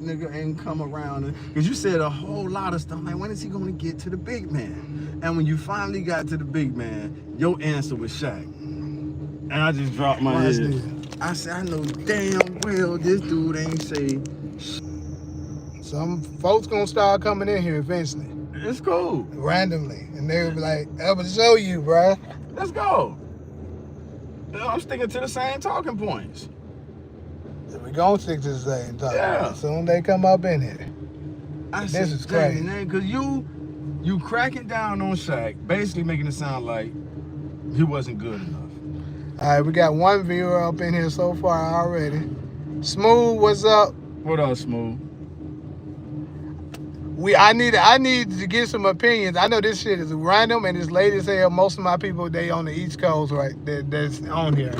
nigga ain't come around. Because you said a whole lot of stuff. Like, when is he going to get to the big man? And when you finally got to the big man, your answer was Shaq. And I just dropped my head. I said, I know damn well this dude ain't say. Some folks gonna start coming in here eventually. It's cool. Randomly. And they'll be like, I'm gonna show you, bruh. Let's go. I'm sticking to the same talking points. We gonna stick to the same talking Yeah. points. Soon they come up in here. This is crazy. Because you cracking down on Shaq, basically making it sound like he wasn't good enough. All right, we got one viewer up in here so far already. Smooth, what's up? What up, Smooth? I need to get some opinions. I know this shit is random and it's late as hell. Most of my people, they on the East Coast, right? That's on here.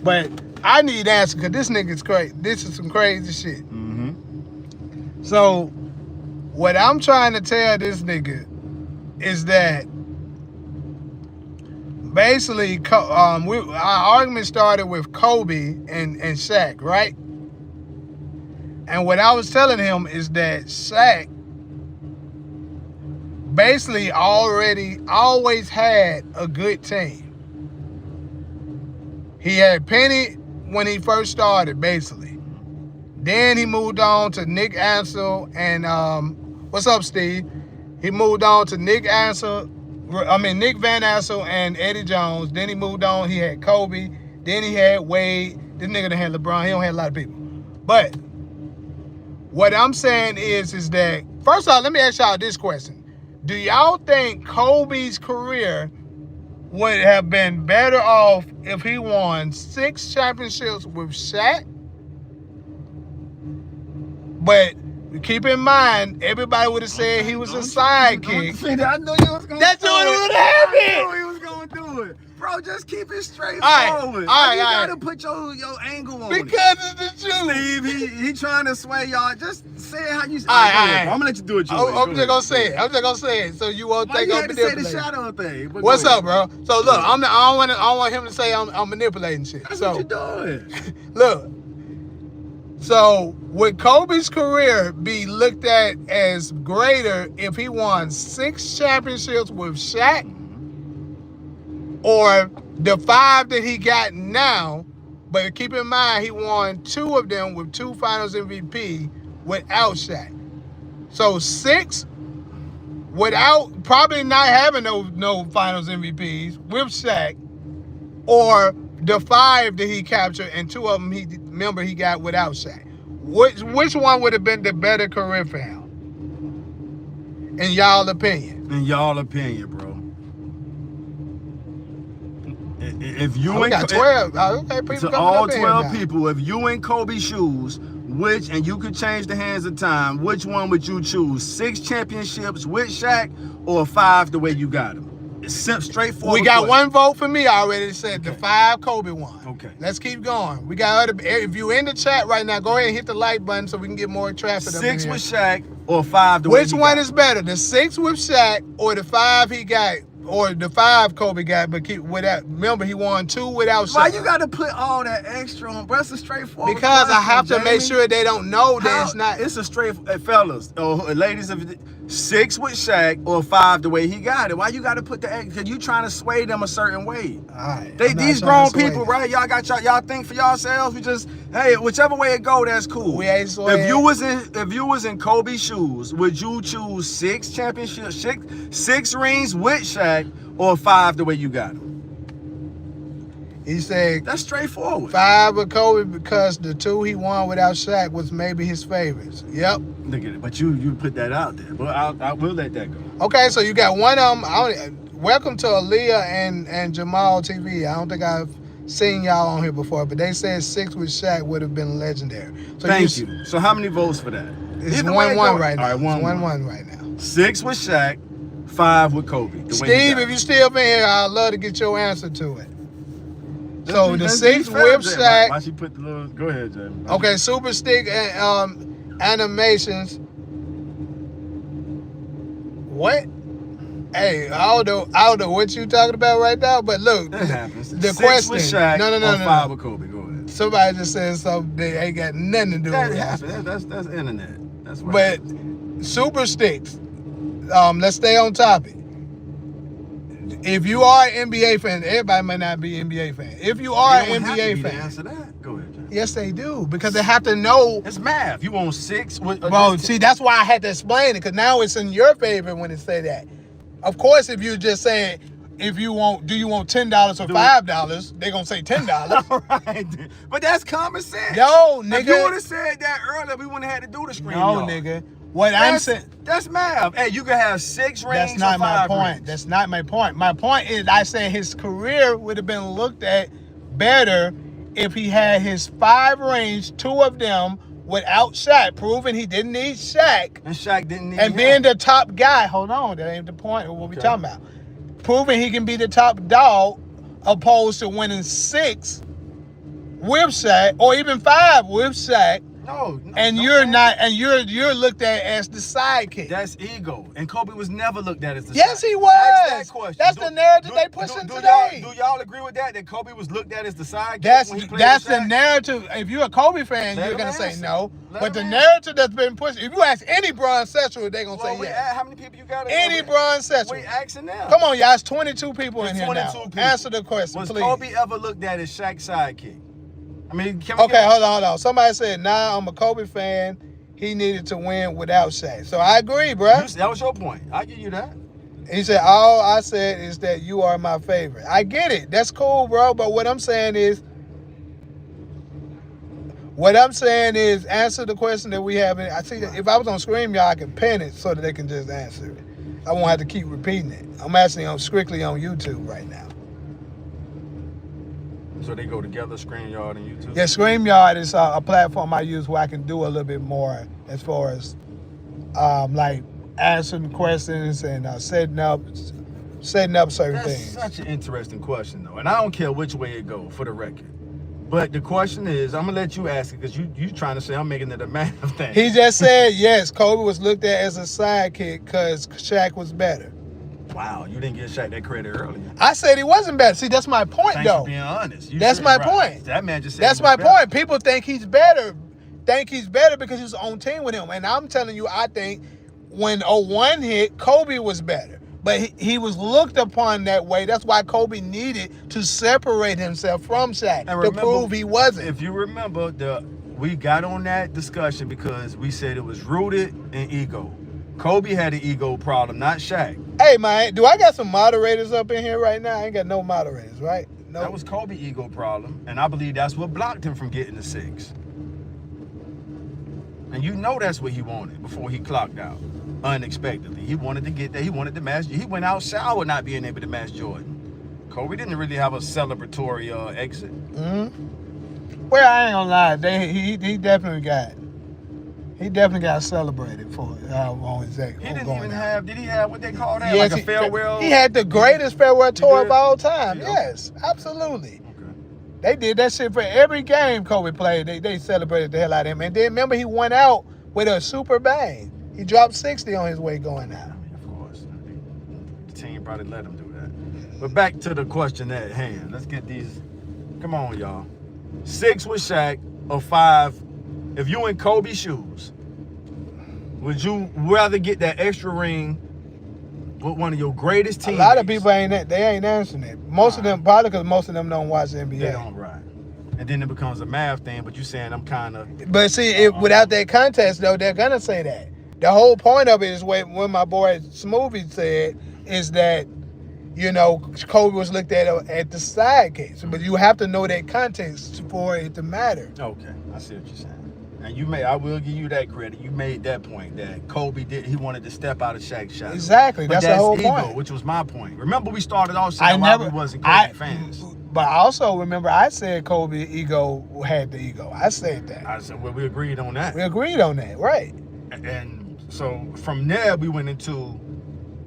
But I need answers because this nigga's crazy. This is some crazy shit. Mm-hmm. So, what I'm trying to tell this nigga is that basically, our argument started with Kobe and Shaq, right? And what I was telling him is that Shaq basically always had a good team. He had Penny when he first started, basically. Then he moved on to Nick Ansel and what's up, Steve? He moved on to Nick Van Ansel and Eddie Jones. Then he moved on. He had Kobe. Then he had Wade. This nigga done had LeBron. He don't have a lot of people. But what I'm saying is that first off, let me ask y'all this question. Do y'all think Kobe's career would have been better off if he won 6 championships with Shaq? But keep in mind, everybody would have said he was a sidekick. I knew you was going to do it. That's what would have happened. I knew he was going to do it. Bro, just keep it straightforward. All right, you gotta put your angle on because it's the truth. Steve, he trying to sway y'all. Just say it how you say it. I'm gonna let you do it your way. I'm just gonna say it. I'm just gonna say it. So you won't think I'm manipulating. manipulating. Say the shadow thing. What's up, bro? So look, I don't want him to say I'm manipulating shit. That's so what you're doing. look. So would Kobe's career be looked at as greater if he won 6 championships with Shaq? Or the 5 that he got now, but keep in mind he won 2 of them with 2 Finals MVP without Shaq. So 6 without probably not having no Finals MVPs with Shaq, or the 5 that he captured and 2 of them he got without Shaq. Which one would have been the better career for him? In y'all opinion? In y'all opinion, bro. If you we got 12. Okay, people to all 12 people, if you in Kobe's shoes, and you could change the hands of time, which one would you choose? 6 championships with Shaq or 5 the way you got them? It's straightforward. We got one vote for me. I already said the 5 Kobe one. Okay. Let's keep going. We got other. If you in the chat right now, go ahead and hit the like button so we can get more traffic. 6 with Shaq or 5 the way Which one is better, the 6 with Shaq or the 5 he got? Or the 5 Kobe got, but remember he won 2 without Shaq. Why you got to put all that extra on, bro? It's a straightforward. Because I have to make sure they don't know that it's not. It's a straight, fellas or ladies, 6 with Shaq or 5 the way he got it. Why you got to put the extra? Because you trying to sway them a certain way. All right. These grown people, right? Y'all got y'all think for yourselves. We just whichever way it go, that's cool. We ain't swaying. If you was in Kobe's shoes, would you choose 6 championships, 6 rings with Shaq, or 5 the way you got them? He said that's straightforward. 5 with Kobe because the 2 he won without Shaq was maybe his favorites. Yep. Look at it. But you put that out there. But I will let that go. Okay, so you got one of them. Welcome to Aaliyah and Jamal TV. I don't think I've seen y'all on here before, but they said 6 with Shaq would have been legendary. So Thank you. So how many votes for that? It's 1-1 right now. All right, 1-1 right now. 6 with Shaq, 5 with Kobe. Steve, if you still in here, I'd love to get your answer to it. So the 6 with Shaq. Why she put the little? Go ahead, Jamie. Okay, Super Stick animations. What? Hey, I don't know what you talking about right now, but look, that happens. The 6 question. with Shaq No. 5 with Kobe. Go ahead. Somebody just said something that ain't got nothing to do That with it. happens. That's internet. That's what. But Super Sticks. Let's stay on topic. If you are an NBA fan, everybody may not be an NBA fan. If you are an NBA fan, answer that. Go ahead, John. Yes, they do, because they have to know. It's math. You want 6? Well, see, that's why I had to explain it, because now it's in your favor when it say that. Of course, if you're just saying, if you want, do you want $10 or $5? They're gonna say $10. All right, but that's common sense. Yo, nigga. If you would have said that earlier, we wouldn't have had to do the screen. No, nigga. What I'm saying. That's math. Hey, you can have 6 rings. That's not or 5 my point. rings. That's not my point. My point is, I said his career would have been looked at better if he had his 5 rings, 2 of them without Shaq, proving he didn't need Shaq. And Shaq didn't need And him. being the top guy. Hold on, that ain't the point of what we talking about. Proving he can be the top dog, opposed to winning 6 with Shaq, or even 5 with Shaq. No, And you're not, and you're looked at as the sidekick. That's ego. And Kobe was never looked at as the Yes, sidekick. he was. Ask that question. That's the narrative they pushing today. Do y'all agree with that? That Kobe was looked at as the sidekick? That's when he played the with Shaq? narrative. If you're a Kobe fan, Let you're him gonna say answer. no. Let But him the answer. narrative that's been pushed, if you ask any Bron Sexual, they're gonna say yes. How many people you got? Any Bron Sexual. We asking them. Come on, y'all. It's 22 people in It's here 22 now. people. Answer the question, Was please. Kobe ever looked at as Shaq's sidekick? I mean, can we Okay, hold on. Somebody said, nah, I'm a Kobe fan. He needed to win without Shaq. So I agree, bruh. That was your point. I'll give you that. He said, all I said is that you are my favorite. I get it. That's cool, bro. But what I'm saying is, answer the question that we have. I see that if I was on Scream, y'all, I can pin it so that they can just answer it. I won't have to keep repeating it. I'm actually strictly on YouTube right now. So they go together, StreamYard and YouTube? Yeah, StreamYard is a platform I use where I can do a little bit more as far as like answering questions and setting up certain things. That's such an interesting question, though. And I don't care which way it go, for the record. But the question is, I'm going to let you ask it because you trying to say I'm making it a math thing. He just said, yes, Kobe was looked at as a sidekick because Shaq was better. Wow, you didn't give Shaq that credit earlier. I said he wasn't better. See, that's my point, Thanks though. for being honest. That's my point. That man just said That's my point. People think he's better. Because he's on team with him. And I'm telling you, I think when 01 hit, Kobe was better. But he was looked upon that way. That's why Kobe needed to separate himself from Shaq to prove he wasn't. If you remember, we got on that discussion because we said it was rooted in ego. Kobe had an ego problem, not Shaq. Hey, man, do I got some moderators up in here right now? I ain't got no moderators, right? No. That was Kobe's ego problem, and I believe that's what blocked him from getting the 6. And you know that's what he wanted before he clocked out unexpectedly. He wanted to get there. He wanted to match. He went out sour not being able to match Jordan. Kobe didn't really have a celebratory exit. Mm-hmm. Well, I ain't gonna lie. He definitely got celebrated for on his exit. He didn't even have. Did he have what they call that? Yes, like a farewell. He had the greatest farewell tour of all time. Yeah. Yes, absolutely. Okay. They did that shit for every game Kobe played. They celebrated the hell out of him. And then remember, he went out with a super bang. He dropped 60 on his way going out. Of course. The team probably let him do that. But back to the question at hand. Let's get these. Come on, y'all. 6 with Shaq or 5. If you in Kobe's shoes, would you rather get that extra ring with one of your greatest teammates? A lot of people ain't answering it. Most of them, probably because most of them don't watch the NBA. They don't, right. And then it becomes a math thing, but you saying I'm kind of... But see, without that context, though, they're going to say that. The whole point of it is when my boy Smoothie said is that, you know, Kobe was looked at the sidekick. But you have to know that context for it to matter. Okay, I see what you're saying. And I will give you that credit. You made that point that Kobe he wanted to step out of Shaq's shadow. Exactly, but that's the whole ego, point. Which was my point. Remember, we started off saying we wasn't Kobe fans. But also remember, I said Kobe ego had the ego. I said that. I said, well, we agreed on that. We agreed on that, right? And so from there, we went into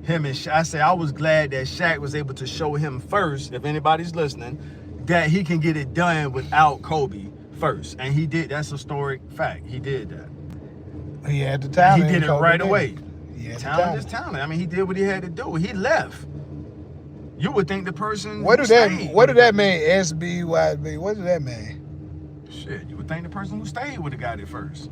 him and Shaq. I said I was glad that Shaq was able to show him first, if anybody's listening, that he can get it done without Kobe first. And he did. That's a historic fact. He did that. He had the talent. He did it right away. Talent is talent. I mean, he did what he had to do. He left. You would think the person What do that mean? SBYB. What does that mean? Shit, you would think the person who stayed would have got it first.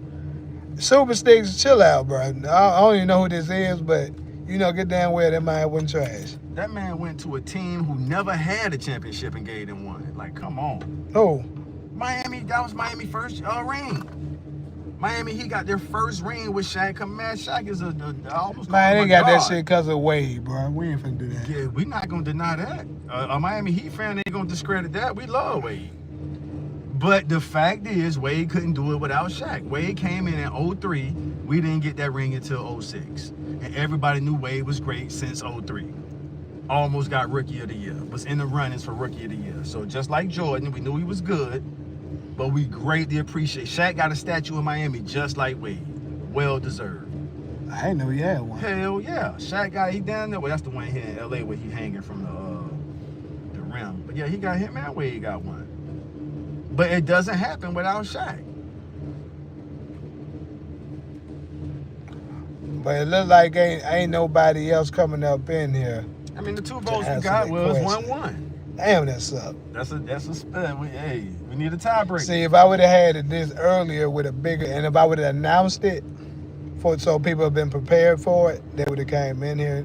Super Sticks, chill out, bro. I don't even know who this is, but you know, get damn well that man wasn't trash. That man went to a team who never had a championship and gave them one. Like, come on. Oh, Miami, that was Miami first ring. Miami, he got their first ring with Shaq. Come, man, Shaq is almost man, they got God. that shit because of Wade, bro. We ain't finna do that. Yeah, we not gonna deny that. A Miami Heat fan ain't gonna discredit that. We love Wade. But the fact is, Wade couldn't do it without Shaq. Wade came in 03. We didn't get that ring until 06. And everybody knew Wade was great since 03. Almost got Rookie of the Year. Was in the runnings for Rookie of the Year. So just like Jordan, we knew he was good. But we greatly appreciate. Shaq got a statue in Miami just like Wade. Well deserved. I didn't know he had one. Hell yeah. Shaq got, he down there. Well, that's the one here in LA where he hanging from the rim. But yeah, he got him and Wade got one. But it doesn't happen without Shaq. But it look like ain't nobody else coming up in here. I mean, the two votes we got was 1-1. Damn, that sucked. That's a split. We need a tiebreaker. See, if I would have had it this earlier with a bigger, and if I would have announced it, so people have been prepared for it, they would have came in here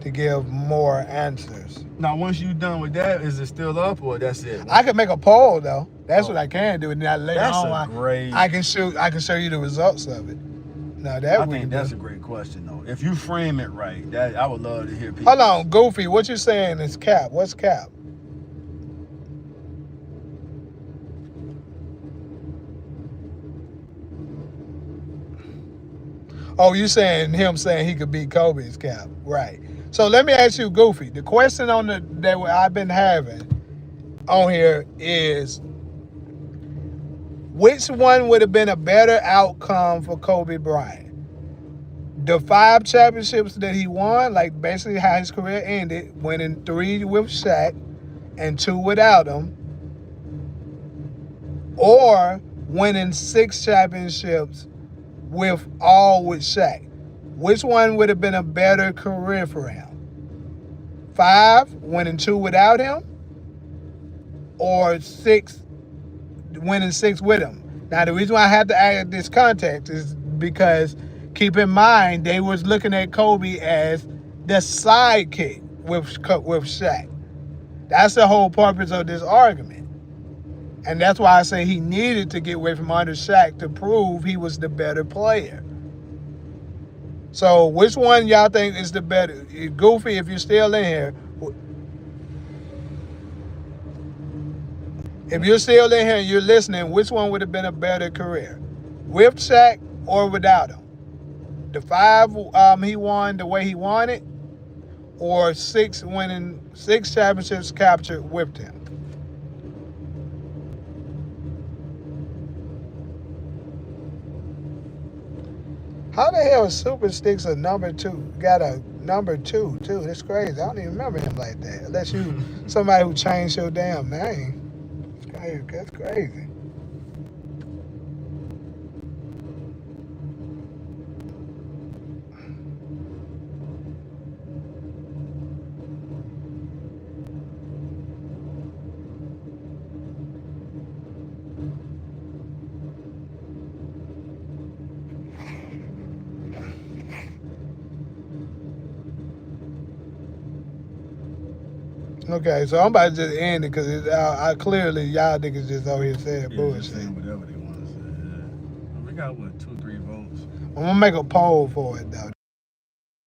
to give more answers. Now, once you done with that, is it still up or that's it? I could make a poll though. That's what I can do. And then later That's on, great. I can show you the results of it. Now that I think that's a great question though. If you frame it right, that I would love to hear people. Hold on, Goofy. What you saying is cap? What's cap? Oh, you saying him saying he could beat Kobe's cap, right? So let me ask you, Goofy. The question on that I've been having on here is, which one would have been a better outcome for Kobe Bryant? The 5 championships that he won, like basically how his career ended, winning 3 with Shaq and 2 without him, or winning 6 championships with Shaq. Which one would have been a better career for him? 5, winning 2 without him, or 6, winning 6 with him? Now, the reason why I had to add this context is because keep in mind, they was looking at Kobe as the sidekick with Shaq. That's the whole purpose of this argument. And that's why I say he needed to get away from under Shaq to prove he was the better player. So which one y'all think is the better? Goofy, if you're still in here. If you're still in here and you're listening, which one would have been a better career? With Shaq or without him? The 5 he won the way he won it, or 6 championships captured with him? How the hell is Super Sticks a number 2? Got a number 2 too. That's crazy. I don't even remember him like that. Unless you somebody who changed your damn name. That's crazy. Okay, so I'm about to just end it because I clearly y'all niggas just over here saying bullshit. Saying whatever they want to say. Yeah. We got what, 2-3 votes. I'm gonna make a poll for it though.